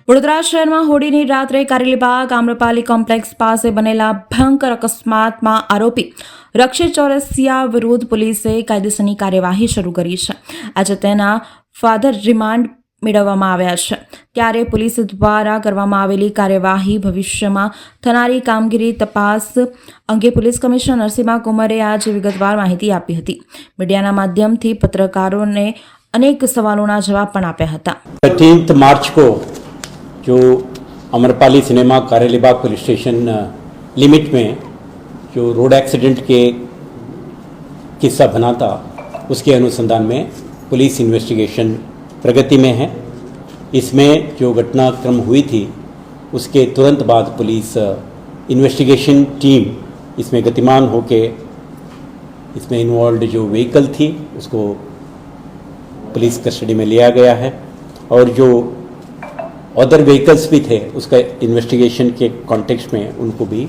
વડોદરા શહેરમાં હોળીની રાત્રે કારેલીબાગ આમ્રપાલી કોમ્પ્લેક્સ પાસે બનેલા ભયંકર અકસ્માતમાં આરોપી રક્ષિત ચોરસિયા વિરુદ્ધ પોલીસે કાયદેસરની કાર્યવાહી શરૂ કરી છે. આજે તેના ફાધર રિમાન્ડ મેળવવામાં આવ્યા છે. ત્યારે પોલીસ દ્વારા કરવામાં આવેલી કાર્યવાહી ભવિષ્યમાં થનારી કામગીરી તપાસ અંગે પોલીસ કમિશનર નરસિંહા કુમારે આજે વિગતવાર માહિતી આપી હતી. મીડિયાના માધ્યમથી પત્રકારોને અનેક સવાલોના જવાબ પણ આપ્યા હતા. 13 मार्च को जो Amrapali cinema Karelibaug police station limit में जो रोड एक्सीडेंट के किस्सा बना था, उसके अनुसंधान में पुलिस इन्वेस्टिगेशन प्रगति में है. इसमें जो घटनाक्रम हुई थी उसके तुरंत बाद पुलिस इन्वेस्टिगेशन टीम इसमें गतिमान होके इसमें इन्वॉल्व जो व्हीकल थी उसको पुलिस कस्टडी में लिया गया है और जो अदर व्हीकल्स भी थे उसका इन्वेस्टिगेशन के कॉन्टेक्स्ट में उनको भी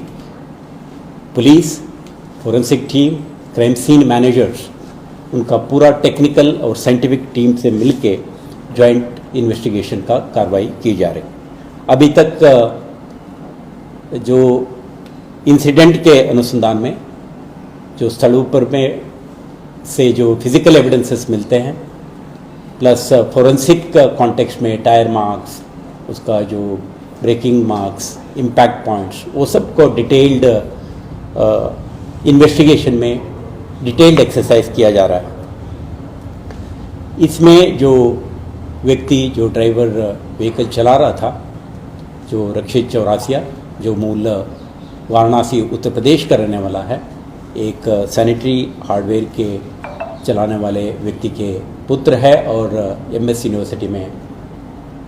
police, forensic team, crime scene managers उनका पूरा टेक्निकल और साइंटिफिक टीम से मिलके जॉइंट इन्वेस्टिगेशन का कार्रवाई की जा रही. अभी तक जो इंसिडेंट के अनुसंधान में जो स्थलों पर में से जो फिजिकल एविडेंसेस मिलते हैं प्लस फोरेंसिक कॉन्टेक्स्ट में टायर मार्क्स, उसका जो ब्रेकिंग मार्क्स, इम्पैक्ट पॉइंट्स, वो सब को डिटेल्ड इन्वेस्टिगेशन में डिटेल्ड एक्सरसाइज किया जा रहा है. इसमें जो व्यक्ति जो ड्राइवर व्हीकल चला रहा था जो रक्षित चौरसिया जो मूल वाराणसी उत्तर प्रदेश का रहने वाला है, एक सैनिटरी हार्डवेयर के चलाने वाले व्यक्ति के पुत्र है और MS यूनिवर्सिटी में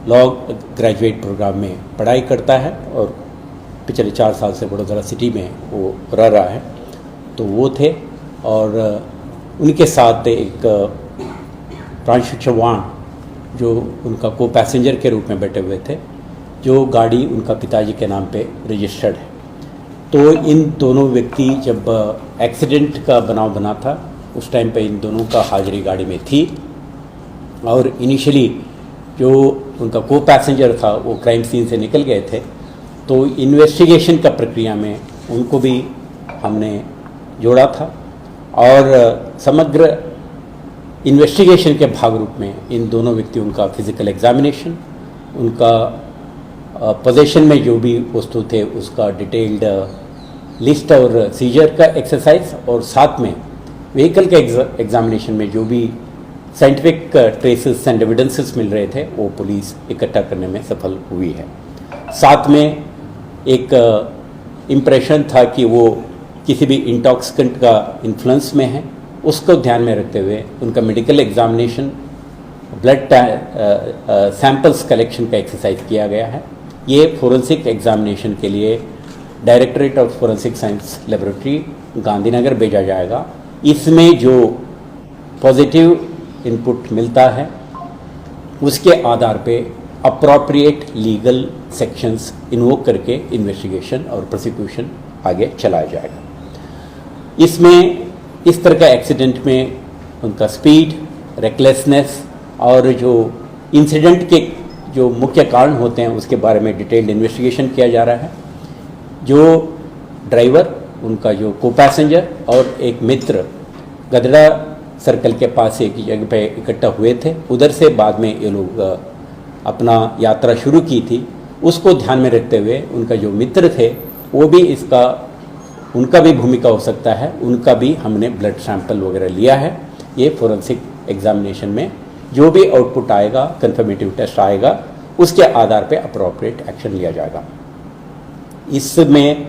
लॉ ग्रेजुएट प्रोग्राम में पढ़ाई करता है और पिछले 4 साल से वडोदरा सिटी में वो रह रहा है. तो वो थे और उनके साथ एक प्रांशु चौहान जो उनका को पैसेंजर के रूप में बैठे हुए थे, जो गाड़ी उनका पिताजी के नाम पे रजिस्टर्ड है. तो इन दोनों व्यक्ति जब एक्सीडेंट का बनाव बना था उस टाइम पे इन दोनों का हाजिरी गाड़ी में थी और इनिशियली जो उनका को पैसेंजर था वो क्राइम सीन से निकल गए थे. तो इन्वेस्टिगेशन का प्रक्रिया में उनको भी हमने जोड़ा था और समग्र इन्वेस्टिगेशन के भाग रूप में इन दोनों व्यक्तियों का फिजिकल एग्जामिनेशन, उनका पोजेशन में जो भी वस्तु थे उसका डिटेल्ड लिस्ट और सीजर का एक्सरसाइज और साथ में व्हीकल के एग्जामिनेशन में जो भी साइंटिफिक ट्रेसेस एंड एविडेंसेस मिल रहे थे वो पुलिस इकट्ठा करने में सफल हुई है. साथ में एक इम्प्रेशन था कि वो किसी भी इंटॉक्सिकेंट का इन्फ्लुएंस में है, उसको ध्यान में रखते हुए उनका medical examination, blood samples collection का एक्सरसाइज किया गया है. ये फोरेंसिक एग्जामिनेशन के लिए directorate of forensic science laboratory Gandhinagar भेजा जाएगा. इसमें जो पॉजिटिव इनपुट मिलता है उसके आधार पे अप्रोप्रिएट लीगल सेक्शंस इन्वोक करके इन्वेस्टिगेशन और प्रोसिक्यूशन आगे चलाया जाएगा. इसमें इस तरह का एक्सीडेंट में उनका स्पीड, रेकलेसनेस और जो इंसिडेंट के जो मुख्य कारण होते हैं उसके बारे में डिटेल्ड इन्वेस्टिगेशन किया जा रहा है. जो ड्राइवर, उनका जो को पैसेंजर और एक मित्र गदड़ा सर्कल के पास एक जगह पे इकट्ठा हुए थे, उधर से बाद में ये लोग अपना यात्रा शुरू की थी. उसको ध्यान में रखते हुए उनका जो मित्र थे वो भी इसका उनका भी भूमिका हो सकता है, उनका भी हमने ब्लड सैंपल वगैरह लिया है. ये फोरेंसिक एग्जामिनेशन में जो भी आउटपुट आएगा, कंफर्मेटिव टेस्ट आएगा, उसके आधार पे अप्रोप्रिएट एक्शन लिया जाएगा. इसमें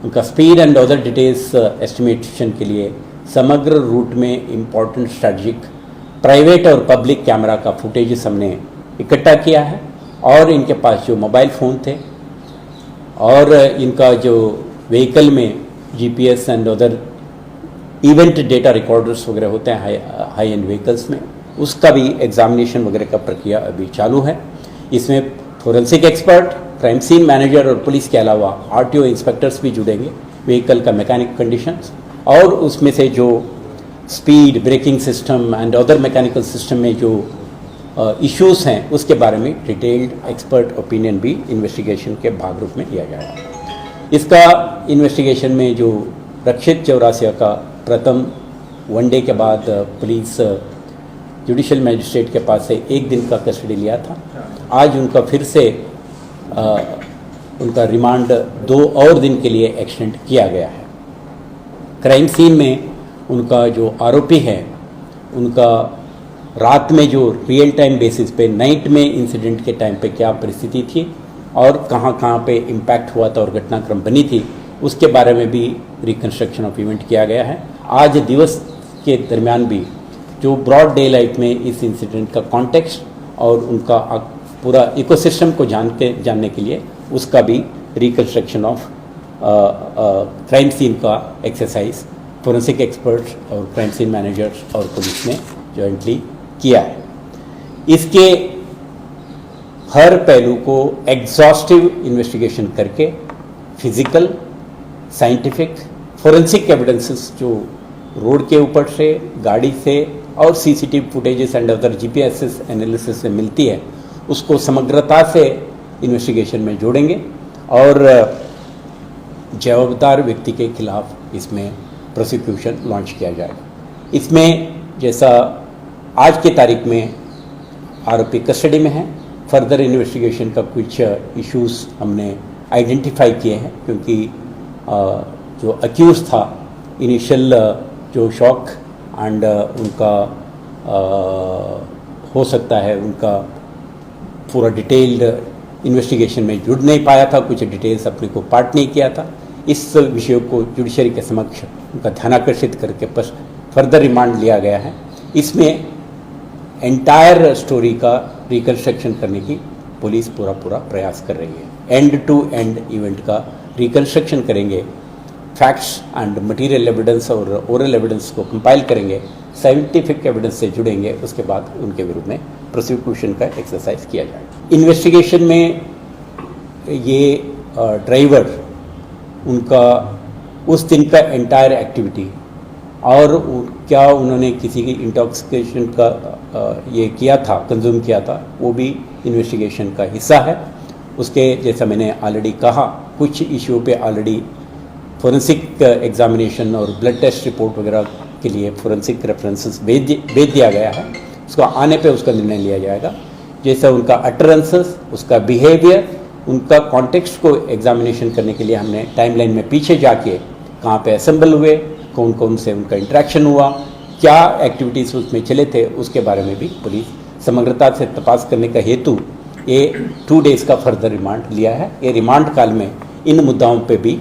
उनका speed and other details estimation के लिए समग्र रूट में इम्पॉर्टेंट स्ट्रेटजिक प्राइवेट और पब्लिक कैमरा का फुटेजेस हमने इकट्ठा किया है और इनके पास जो मोबाइल फ़ोन थे और इनका जो व्हीकल में GPS and other event data recorders वगैरह होते हैं हाई एंड व्हीकल्स में, उसका भी एग्जामिनेशन वगैरह का प्रक्रिया अभी चालू है. इसमें forensic expert, crime scene manager और पुलिस के अलावा RTO इंस्पेक्टर्स भी जुड़ेंगे. व्हीकल का मैकेनिक कंडीशंस और उसमें से जो speed, braking system and other mechanical system में जो इश्यूज हैं उसके बारे में डिटेल्ड एक्सपर्ट ओपिनियन भी इन्वेस्टिगेशन के भाग रूप में लिया जाएगा। इसका इन्वेस्टिगेशन में जो रक्षित चौरासिया का प्रथम वनडे के बाद पुलिस जुडिशियल मैजिस्ट्रेट के पास से 1 दिन का कस्टडी लिया था। आज उनका फिर से उनका रिमांड 2 और दिन के लिए एक्सटेंड किया गया है। क्राइम सीन में उनका जो आरोपी है उनका रात में जो रियल टाइम बेसिस पे नाइट में इंसिडेंट के टाइम पे क्या परिस्थिति थी और कहाँ कहाँ पे इम्पैक्ट हुआ था और घटनाक्रम बनी थी उसके बारे में भी रिकंस्ट्रक्शन ऑफ इवेंट किया गया है। आज दिवस के दरमियान भी जो ब्रॉड डे लाइट में इस इंसिडेंट का कॉन्टेक्स्ट और उनका पूरा इकोसिस्टम को जानने के लिए उसका भी रिकंस्ट्रक्शन ऑफ क्राइम सीन का एक्सरसाइज फोरेंसिक एक्सपर्ट्स और क्राइम सीन मैनेजर्स और पुलिस ने जॉइंटली किया है। इसके हर पहलू को एग्जॉस्टिव इन्वेस्टिगेशन करके फिजिकल, साइंटिफिक, फोरेंसिक एविडेंसेस जो रोड के ऊपर से, गाड़ी से और CCTV footages and other GPS analysis से मिलती है उसको समग्रता से इन्वेस्टिगेशन में जोड़ेंगे और जवाबदार व्यक्ति के खिलाफ इसमें प्रोसिक्यूशन लॉन्च किया जाएगा। इसमें जैसा आज की तारीख में आरोपी कस्टडी में है, फर्दर इन्वेस्टिगेशन का कुछ इश्यूज हमने आइडेंटिफाई किए हैं क्योंकि जो अक्यूज था इनिशियल जो शॉक एंड उनका हो सकता है उनका पूरा डिटेल्ड इन्वेस्टिगेशन में जुड़ नहीं पाया था, कुछ डिटेल्स अपने को पार्ट नहीं किया था। इस विषय को जुडिशरी के समक्ष उनका ध्यानाकर्षित करके फर्दर रिमांड लिया गया है। इसमें एंटायर स्टोरी का रिकंस्ट्रक्शन करने की पुलिस पूरा प्रयास कर रही है। एंड टू एंड इवेंट का रिकंस्ट्रक्शन करेंगे, फैक्ट्स एंड मटेरियल एविडेंस और ओरल एविडेंस को कंपाइल करेंगे, साइंटिफिक एविडेंस से जुड़ेंगे, उसके बाद उनके विरुद्ध में प्रोसिक्यूशन का एक्सरसाइज किया जाएगा। इन्वेस्टिगेशन में ये ड्राइवर उनका उस दिन का एंटायर एक्टिविटी और क्या उन्होंने किसी की इंटॉक्सिकेशन का ये किया था, कंज्यूम किया था, वो भी इन्वेस्टिगेशन का हिस्सा है। उसके जैसा मैंने ऑलरेडी कहा कुछ इश्यू पे ऑलरेडी फोरेंसिक एग्जामिनेशन और ब्लड टेस्ट रिपोर्ट वगैरह के लिए फोरेंसिक रेफरेंसेस भेज दिया गया है। उसका आने पे उसका निर्णय लिया जाएगा। जैसा उनका अटरेंसेस, उसका बिहेवियर, उनका कॉन्टेक्स्ट को एग्जामिनेशन करने के लिए हमने टाइमलाइन में पीछे जाके कहाँ पे असेंबल हुए, कौन कौन से उनका इंटरेक्शन हुआ, क्या एक्टिविटीज़ उसमें चले थे, उसके बारे में भी पुलिस समग्रता से तपास करने का हेतु ये 2 डेज़ का फर्दर रिमांड लिया है। ये रिमांड काल में इन मुद्दाओं पे भी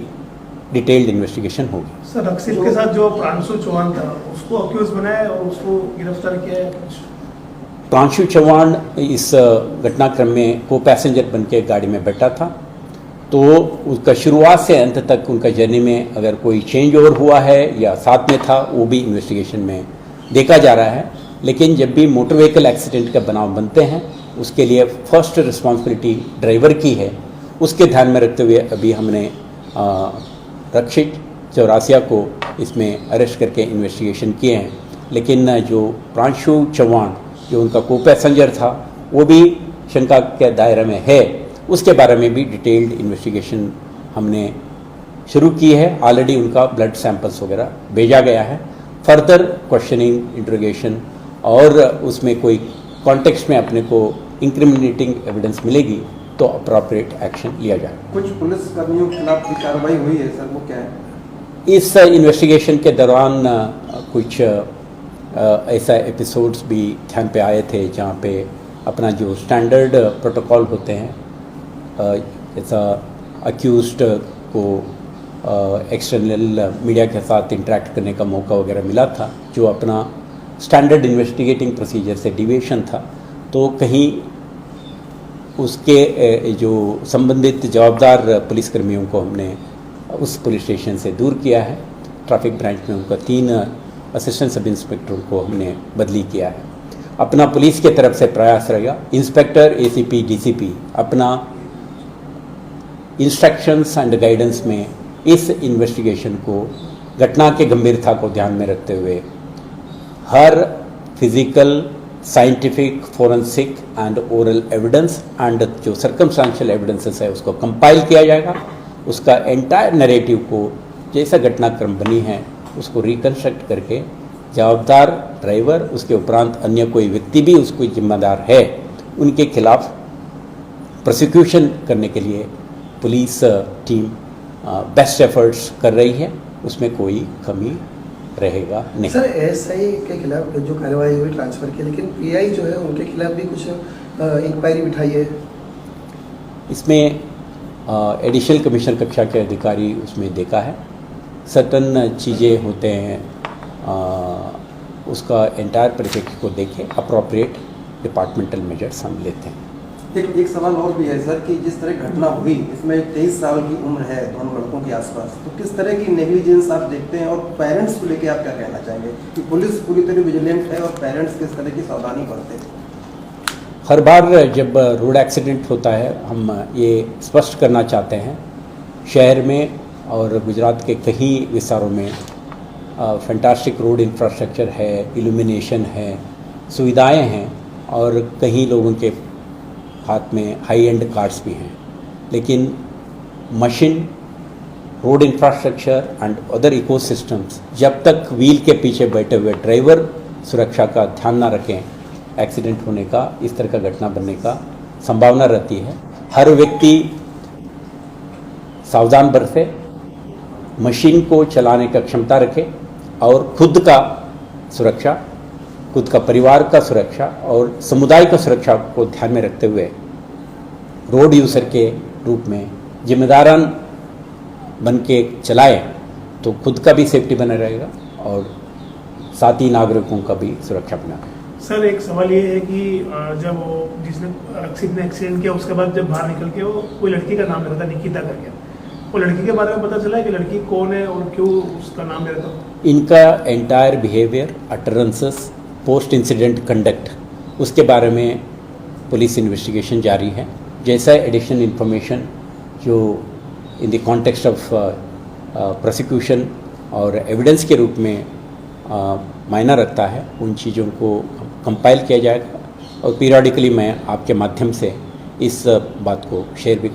डिटेल्ड इन्वेस्टिगेशन होगी। सर, रक्षित के साथ जो प्रांशु चौहान था उसको अक्यूज बनाया और उसको गिरफ्तार किया है। प्रांशु चौहान इस घटनाक्रम में को पैसेंजर बन के गाड़ी में बैठा था, तो उसका शुरुआत से अंत तक उनका जर्नी में अगर कोई चेंज ओवर हुआ है या साथ में था वो भी इन्वेस्टिगेशन में देखा जा रहा है। लेकिन जब भी मोटर व्हीकल एक्सीडेंट का बनाव बनते हैं उसके लिए फर्स्ट रिस्पॉन्सिबिलिटी ड्राइवर की है। उसके ध्यान में रखते हुए अभी हमने रक्षित चौरासिया को इसमें अरेस्ट करके इन्वेस्टिगेशन किए हैं। लेकिन जो प्रांशु चौहान जो उनका को पैसेंजर था वो भी शंका के दायरे में है, उसके बारे में भी डिटेल्ड इन्वेस्टिगेशन हमने शुरू की है। ऑलरेडी उनका ब्लड सैंपल्स वगैरह भेजा गया है। फर्दर क्वेश्चनिंग, इंट्रोगेशन और उसमें कोई कॉन्टेक्स्ट में अपने को इंक्रिमिनेटिंग एविडेंस मिलेगी तो अप्रोप्रिएट एक्शन लिया जाएगा। कुछ पुलिसकर्मियों के खिलाफ भी कार्रवाई हुई है सर, वो क्या है? इस इन्वेस्टिगेशन के दौरान कुछ ऐसा एपिसोड्स भी ध्यान पे आए थे जहाँ पे अपना जो स्टैंडर्ड प्रोटोकॉल होते हैं, जैसा अक्यूज्ड को एक्सटर्नल मीडिया के साथ इंटरेक्ट करने का मौका वगैरह मिला था, जो अपना स्टैंडर्ड इन्वेस्टिगेटिंग प्रोसीजर से डिविएशन था, तो कहीं उसके जो संबंधित जवाबदार पुलिसकर्मियों को हमने उस पुलिस स्टेशन से दूर किया है। ट्रैफिक ब्रांच में उनका 3 असिस्टेंट सब इंस्पेक्टरों को हमने बदली किया है। अपना पुलिस के तरफ से प्रयास रहेगा, इंस्पेक्टर, एसीपी, डीसीपी अपना इंस्ट्रक्शंस एंड गाइडेंस में इस इन्वेस्टिगेशन को घटना के गंभीरता को ध्यान में रखते हुए हर physical, scientific, forensic and oral evidence and जो सर्कमस्टांशियल एविडेंसेस है उसको कंपाइल किया जाएगा। उसका एंटायर नैरेटिव को जैसा घटनाक्रम बनी है उसको रिकंस्ट्रक्ट करके जवाबदार ड्राइवर, उसके उपरांत अन्य कोई व्यक्ति भी उसको जिम्मेदार है, उनके खिलाफ प्रोसिक्यूशन करने के लिए पुलिस टीम बेस्ट एफर्ट्स कर रही है, उसमें कोई कमी रहेगा नहीं। सर एएसआई के खिलाफ जो कार्रवाई हुई ट्रांसफर की, लेकिन पीआई जो है उनके खिलाफ भी कुछ इंक्वायरी बिठाई है। इसमें एडिशनल कमिश्नर कक्षा के अधिकारी उसमें देखा है, सर्टन चीज़ें होते हैं, उसका एंटायर परिप्रेक्ष्य को देखे अप्रोप्रिएट डिपार्टमेंटल मेजर्स हम लेते हैं। एक सवाल और भी है सर कि जिस तरह घटना हुई इसमें 23 साल की उम्र है दोनों लड़कों के आसपास, तो किस तरह की नेग्लिजेंस आप देखते हैं और पेरेंट्स को लेके आप क्या कहना चाहेंगे कि पुलिस पूरी तरह विजिलेंट है और पेरेंट्स किस तरह की सावधानी बरते हैं? हर बार जब रोड एक्सीडेंट होता है हम ये स्पष्ट करना चाहते हैं, शहर में और गुजरात के कई विस्तारों में फैंटास्टिक रोड इंफ्रास्ट्रक्चर है, इल्यूमिनेशन है, सुविधाएं हैं और कई लोगों के हाथ में हाई एंड कार्स भी हैं, लेकिन machine, road infrastructure and other ecosystems जब तक व्हील के पीछे बैठे हुए ड्राइवर सुरक्षा का ध्यान ना रखें, एक्सीडेंट होने का, इस तरह का घटना बनने का संभावना रहती है। हर व्यक्ति सावधान बरते, मशीन को चलाने का क्षमता रखे और खुद का सुरक्षा, खुद का परिवार का सुरक्षा और समुदाय का सुरक्षा को ध्यान में रखते हुए रोड यूज़र के रूप में जिम्मेदारान बन के चलाए तो खुद का भी सेफ्टी बना रहेगा और साथ ही नागरिकों का भी सुरक्षा बना रहेगा। सर एक सवाल ये है कि जब वो जिसने रक्षित ने एक्सीडेंट किया उसके बाद जब बाहर निकल के वो कोई लड़की का नाम ले रहा था, निकिता करके, वो लड़की के बारे में पता चला है कि लड़की कौन है और क्यों उसका नाम ले रहा था? इनका entire behaviour, utterances, post incident conduct, उसके बारे में पुलिस इन्वेस्टिगेशन जारी है। जैसा एडिशनल इंफॉर्मेशन जो in the context of prosecution और एविडेंस के रूप में मायना रखता है, उन चीज़ों को कंपाइल किया जाएगा और पीरियडिकली मैं आपके माध्यम से इस बात को शेयर भी